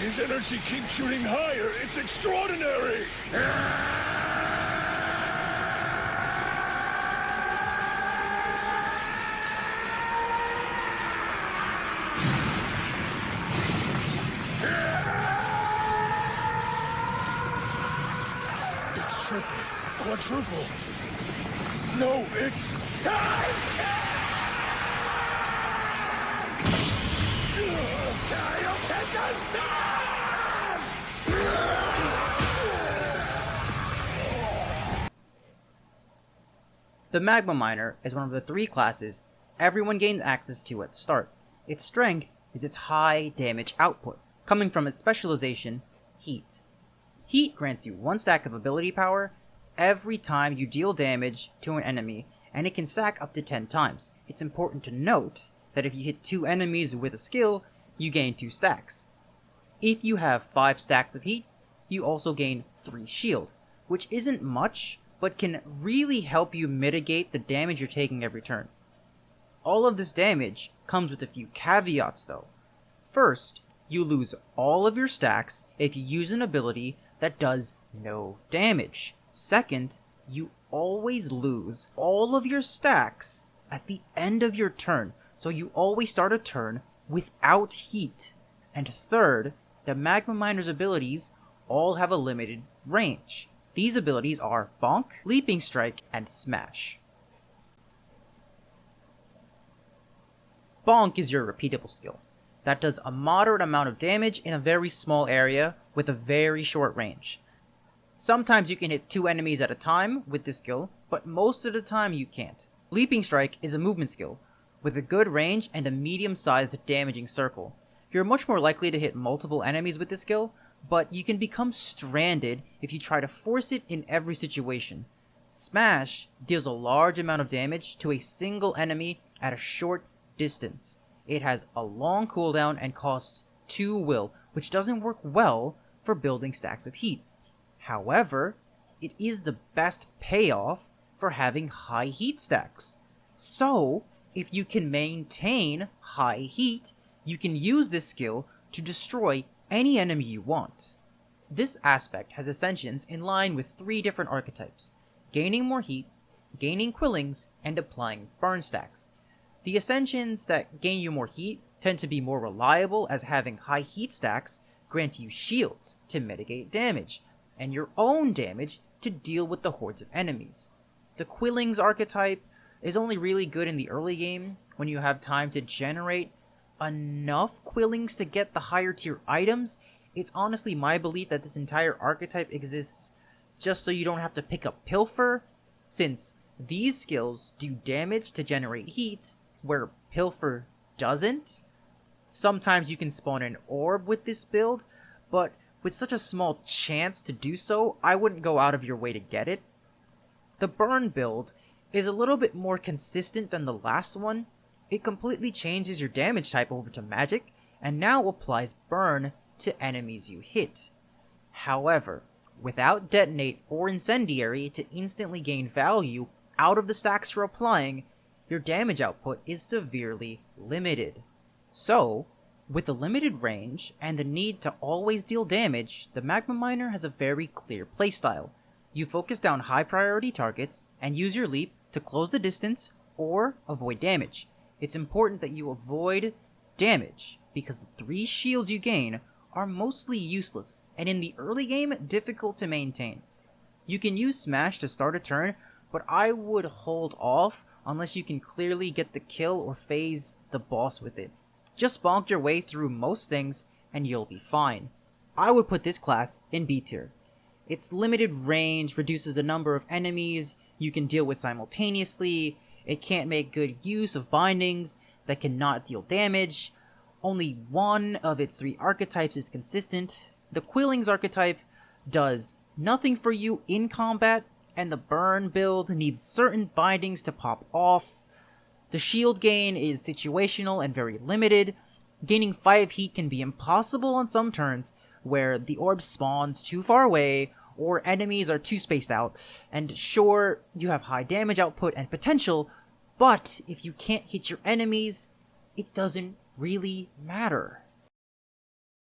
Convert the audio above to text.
His energy keeps shooting higher. It's extraordinary. It's triple, quadruple. No, it's times 10! Kaioken stop! The Magma Miner is one of the 3 classes everyone gains access to at the start. Its strength is its high damage output, coming from its specialization, Heat. Heat grants you 1 stack of ability power every time you deal damage to an enemy, and it can stack up to 10 times. It's important to note that if you hit 2 enemies with a skill, you gain 2 stacks. If you have 5 stacks of heat, you also gain 3 shield, which isn't much, but can really help you mitigate the damage you're taking every turn. All of this damage comes with a few caveats though. First, you lose all of your stacks if you use an ability that does no damage. Second, you always lose all of your stacks at the end of your turn, so you always start a turn without heat. And third, the Magma Miner's abilities all have a limited range. These abilities are Bonk, Leaping Strike, and Smash. Bonk is your repeatable skill that does a moderate amount of damage in a very small area with a very short range. Sometimes you can hit 2 enemies at a time with this skill, but most of the time you can't. Leaping Strike is a movement skill with a good range and a medium-sized damaging circle. You're much more likely to hit multiple enemies with this skill, but you can become stranded if you try to force it in every situation. Smash deals a large amount of damage to a single enemy at a short distance. It has a long cooldown and costs 2 will, which doesn't work well for building stacks of heat. However, it is the best payoff for having high heat stacks. So, if you can maintain high heat, you can use this skill to destroy any enemy you want. This aspect has ascensions in line with 3 different archetypes: gaining more heat, gaining quillings, and applying burn stacks. The ascensions that gain you more heat tend to be more reliable, as having high heat stacks grant you shields to mitigate damage, and your own damage to deal with the hordes of enemies. The Quillings archetype is only really good in the early game when you have time to generate enough Quillings to get the higher tier items. It's honestly my belief that this entire archetype exists just so you don't have to pick up Pilfer, since these skills do damage to generate heat, where Pilfer doesn't. Sometimes you can spawn an orb with this build, but with such a small chance to do so, I wouldn't go out of your way to get it. The burn build is a little bit more consistent than the last one. It completely changes your damage type over to magic, and now applies burn to enemies you hit. However, without detonate or incendiary to instantly gain value out of the stacks you're applying, your damage output is severely limited. So, with a limited range and the need to always deal damage, the Magma Miner has a very clear playstyle. You focus down high priority targets and use your leap to close the distance or avoid damage. It's important that you avoid damage because the 3 shields you gain are mostly useless and in the early game difficult to maintain. You can use Smash to start a turn, but I would hold off unless you can clearly get the kill or phase the boss with it. Just bonk your way through most things and you'll be fine. I would put this class in B tier. Its limited range reduces the number of enemies you can deal with simultaneously. It can't make good use of bindings that cannot deal damage. Only one of its 3 archetypes is consistent. The Quillings archetype does nothing for you in combat, and the burn build needs certain bindings to pop off. The shield gain is situational and very limited. Gaining 5 heat can be impossible on some turns where the orb spawns too far away or enemies are too spaced out. And sure, you have high damage output and potential, but if you can't hit your enemies, it doesn't really matter.